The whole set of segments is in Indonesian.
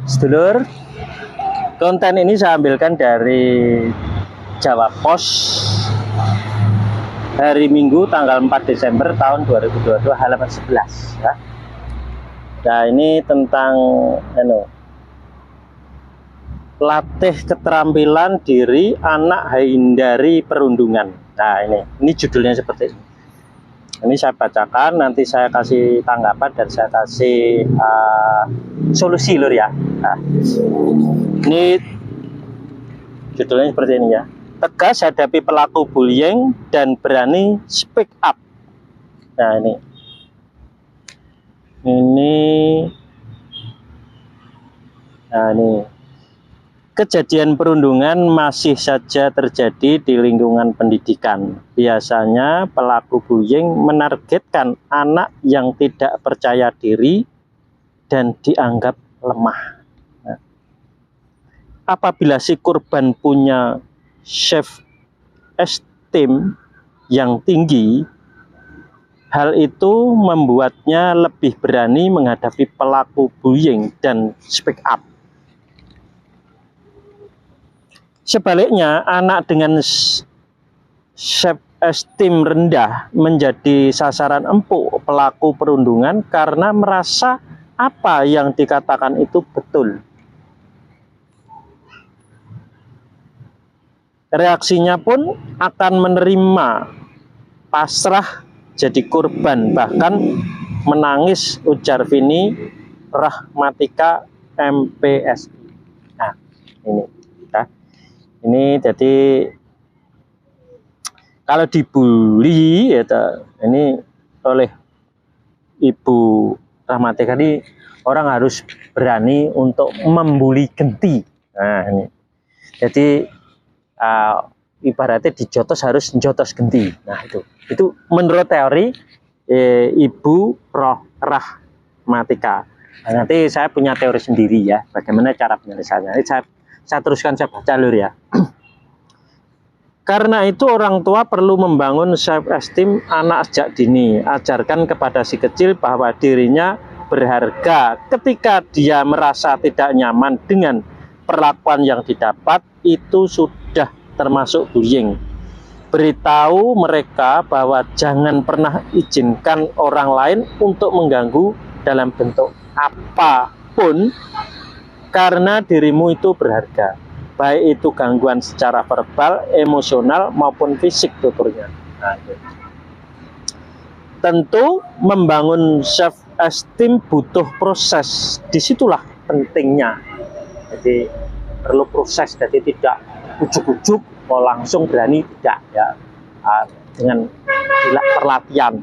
Sedulur, konten ini saya ambilkan dari Jawa Pos hari Minggu tanggal 4 Desember tahun 2022 halaman 11 ya. Nah, ini tentang latih keterampilan diri anak hindari perundungan. Nah, ini judulnya seperti ini. Ini saya bacakan, nanti saya kasih tanggapan dan saya kasih solusi lur ya. Nah, ini judulnya seperti ini ya. Tegas hadapi pelaku bullying dan berani speak up. Nah, ini kejadian perundungan masih saja terjadi di lingkungan pendidikan. Biasanya pelaku bullying menargetkan anak yang tidak percaya diri dan dianggap lemah. Nah, apabila si korban punya self esteem yang tinggi, hal itu membuatnya lebih berani menghadapi pelaku bullying dan speak up. Sebaliknya, anak dengan self-esteem rendah menjadi sasaran empuk pelaku perundungan karena merasa apa yang dikatakan itu betul. Reaksinya pun akan menerima, pasrah jadi korban, bahkan menangis, ujar Vini Rahmatika MPSI. Nah, ini. Ini jadi kalau dibully ya, ini oleh Ibu Rahmatika ini orang harus berani untuk membuli genti. Nah, ini jadi ibaratnya dijotos harus jotos genti. Nah, itu menurut teori Ibu Rahmatika. Nah, nanti saya punya teori sendiri ya, bagaimana cara penyelesaiannya. Ini saya teruskan, saya baca lur ya. Karena itu orang tua perlu membangun self-esteem anak sejak dini. Ajarkan kepada si kecil bahwa dirinya berharga. Ketika dia merasa tidak nyaman dengan perlakuan yang didapat, itu sudah termasuk bullying. Beritahu mereka bahwa jangan pernah izinkan orang lain untuk mengganggu dalam bentuk apapun, karena dirimu itu berharga, baik itu gangguan secara verbal, emosional maupun fisik, tuturnya. Nah, tentu membangun self esteem butuh proses, disitulah pentingnya. Jadi perlu proses, jadi tidak ujuk-ujuk mau langsung berani, tidak ya, dengan perlatihan.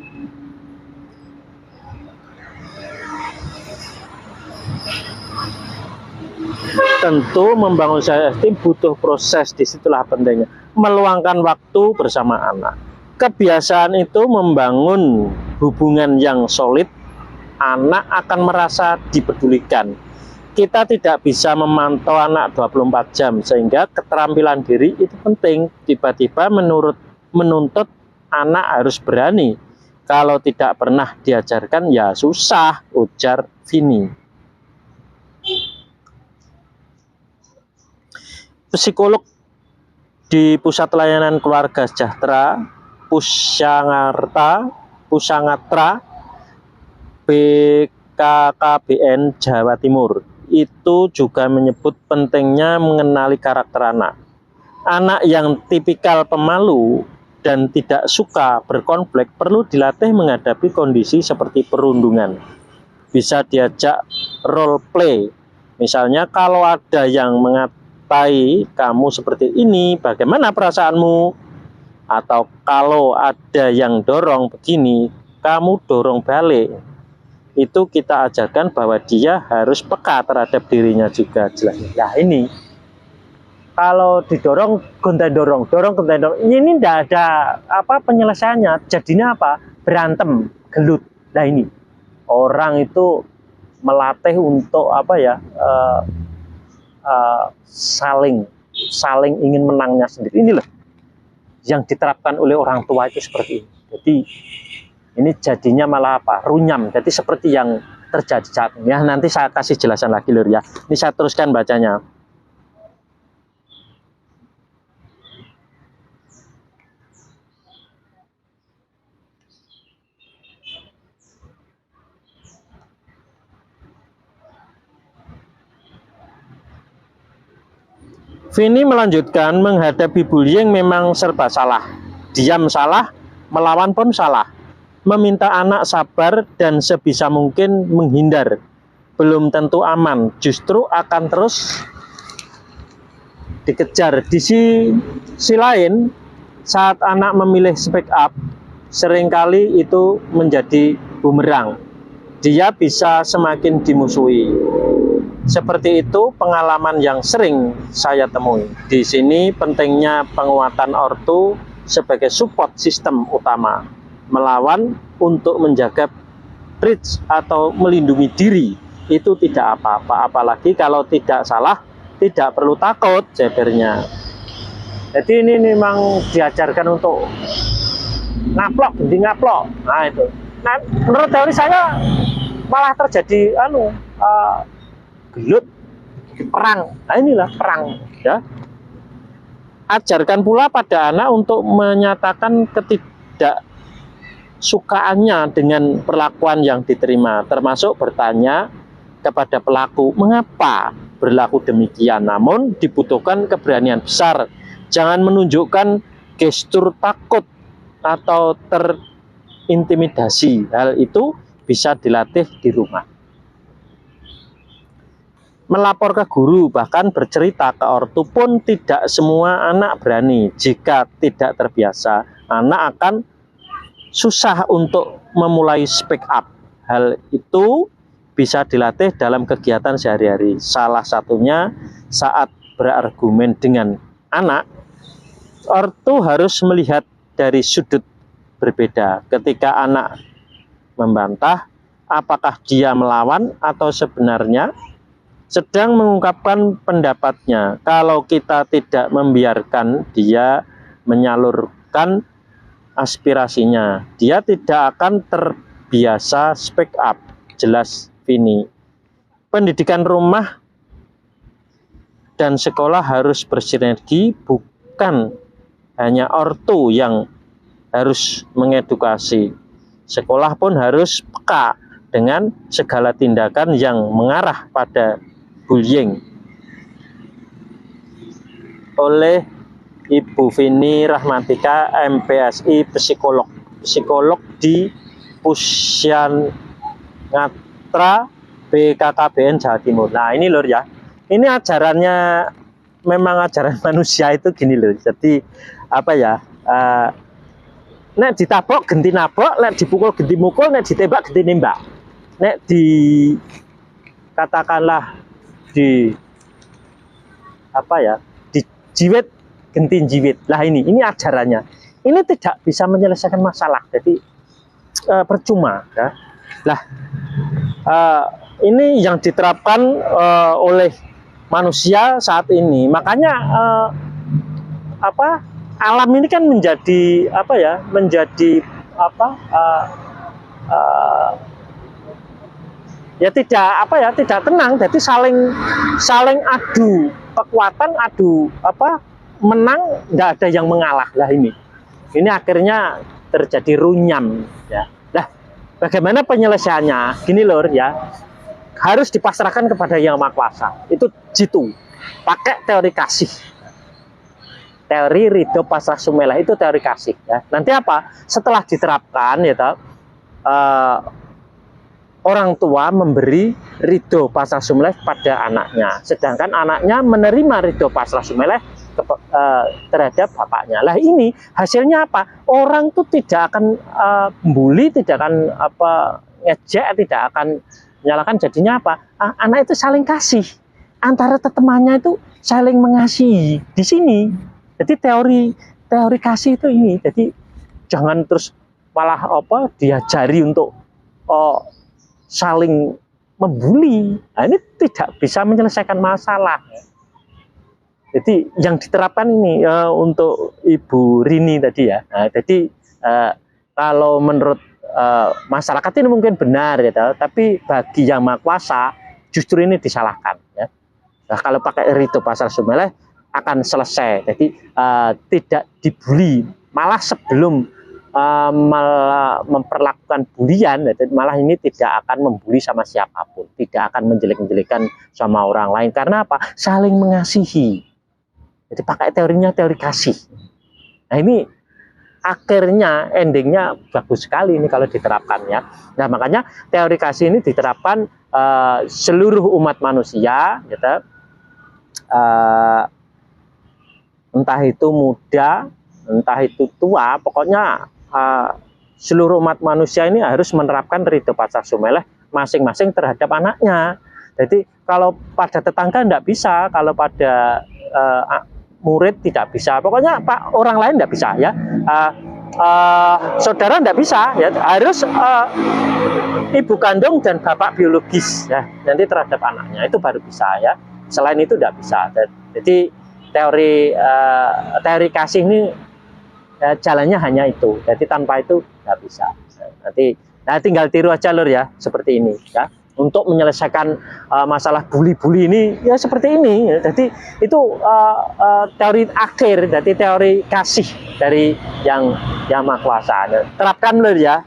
Tentu membangun self-esteem butuh proses, disitulah pentingnya. Meluangkan waktu bersama anak. Kebiasaan itu membangun hubungan yang solid, anak akan merasa dipedulikan. Kita tidak bisa memantau anak 24 jam, sehingga keterampilan diri itu penting. Tiba-tiba menuntut anak harus berani. Kalau tidak pernah diajarkan ya susah, ujar Vini. Psikolog di Pusat Layanan Keluarga Sejahtera Pusangatra BKKBN Jawa Timur itu juga menyebut pentingnya mengenali karakter anak. Anak yang tipikal pemalu dan tidak suka berkonflik perlu dilatih menghadapi kondisi seperti perundungan. Bisa diajak role play. Misalnya kalau ada yang kamu seperti ini, bagaimana perasaanmu? Atau kalau ada yang dorong begini, kamu dorong balik. Itu kita ajarkan bahwa dia harus peka terhadap dirinya juga, jelas. Nah, ini kalau didorong gonta dorong, ini tidak ada penyelesaiannya. Jadinya apa? Berantem, gelut. Nah, ini orang itu melatih untuk saling ingin menangnya sendiri. Inilah yang diterapkan oleh orang tua itu seperti ini. Jadi ini jadinya malah apa? Runyam. Jadi seperti yang terjadi saat ini. Ya, nanti saya kasih jelasan lagi lur ya. Ini saya teruskan bacanya. Vini melanjutkan, menghadapi bullying memang serba salah. Diam salah, melawan pun salah. Meminta anak sabar dan sebisa mungkin menghindar. Belum tentu aman, justru akan terus dikejar. Di sisi lain, saat anak memilih speak up, seringkali itu menjadi bumerang. Dia bisa semakin dimusuhi. Seperti itu pengalaman yang sering saya temui. Di sini pentingnya penguatan ortu sebagai support sistem utama. Melawan untuk menjaga bridge atau melindungi diri itu tidak apa-apa. Apalagi kalau tidak salah, tidak perlu takut jebernya. Jadi ini memang diajarkan untuk ngaplok, ngaplok. Nah itu. Nah, menurut teori saya malah terjadi gelut, perang. Nah inilah perang ya. Ajarkan pula pada anak untuk menyatakan ketidaksukaannya dengan perlakuan yang diterima, termasuk bertanya kepada pelaku mengapa berlaku demikian. Namun dibutuhkan keberanian besar. Jangan menunjukkan gestur takut atau terintimidasi. Hal itu bisa dilatih di rumah. Melapor ke guru, bahkan bercerita ke ortu pun tidak semua anak berani. Jika tidak terbiasa, anak akan susah untuk memulai speak up. Hal itu bisa dilatih dalam kegiatan sehari-hari. Salah satunya saat berargumen dengan anak, ortu harus melihat dari sudut berbeda. Ketika anak membantah, apakah dia melawan atau sebenarnya sedang mengungkapkan pendapatnya. Kalau kita tidak membiarkan dia menyalurkan aspirasinya, dia tidak akan terbiasa speak up. Jelas Vini. Pendidikan rumah dan sekolah harus bersinergi, bukan hanya ortu yang harus mengedukasi. Sekolah pun harus peka dengan segala tindakan yang mengarah pada bullying. Oleh Ibu Vini Rahmatika, MPSI, psikolog di Pusyanatra BKKBN Jawa Timur. Nah ini lur ya, ini ajarannya memang ajaran manusia itu gini lur. Jadi apa ya, nek ditabok genti nabok, nek dipukul genti mukul, nek ditembak genti nembak, nek di katakanlah di apa ya, dijiwit genti jiwit. Lah ini ajarannya. Ini tidak bisa menyelesaikan masalah. Jadi percuma ya. Lah ini yang diterapkan oleh manusia saat ini. Makanya alam ini kan menjadi apa ya, menjadi ya tidak tenang. Jadi saling adu kekuatan, adu menang, tidak ada yang mengalah. Lah ini akhirnya terjadi runyam ya. Nah bagaimana penyelesaiannya? Gini lur ya, harus dipasrahkan kepada Yang Maha Kuasa. Itu jitu, pakai teori kasih, teori ridho pasrah sumelah, itu teori kasih ya. Nanti apa? Setelah diterapkan ya orang tua memberi ridho pasrah sumeleh pada anaknya, sedangkan anaknya menerima ridho pasrah sumeleh terhadap bapaknya. Lah ini hasilnya apa? Orang tuh tidak akan bully, tidak akan ngejek, tidak akan menyalahkan. Jadinya apa? Anak itu saling kasih, antara temannya itu saling mengasihi. Di sini, jadi teori kasih itu ini. Jadi jangan terus malah diajari untuk saling membuli. Nah, ini tidak bisa menyelesaikan masalah. Jadi yang diterapkan ini untuk Ibu Rini tadi ya. Nah, jadi kalau menurut masyarakat ini mungkin benar gitu, tapi bagi yang maha kuasa justru ini disalahkan ya. Nah, kalau pakai rito pasar sumeleh akan selesai. Jadi tidak dibully, malah sebelum memperlakukan bulian, malah ini tidak akan membuli sama siapapun, tidak akan menjelek-jelekan sama orang lain. Karena apa? Saling mengasihi. Jadi pakai teorinya teori kasih. Nah ini akhirnya endingnya bagus sekali ini kalau diterapkan ya. Nah makanya teori kasih ini diterapkan seluruh umat manusia, gitu. Entah itu muda, entah itu tua, pokoknya seluruh umat manusia ini harus menerapkan rito pasar sumeleh masing-masing terhadap anaknya. Jadi kalau pada tetangga tidak bisa, kalau pada murid tidak bisa, pokoknya pak orang lain tidak bisa ya. Saudara tidak bisa ya, harus ibu kandung dan bapak biologis ya nanti terhadap anaknya itu baru bisa ya. Selain itu tidak bisa. Jadi teori kasih ini jalannya hanya itu. Jadi tanpa itu nggak bisa. Nanti tinggal tiru aja lur ya, seperti ini ya. Untuk menyelesaikan masalah bully-bully ini ya seperti ini. Jadi itu teori akhir, jadi teori kasih dari yang maha kuasa. Terapkan lur ya.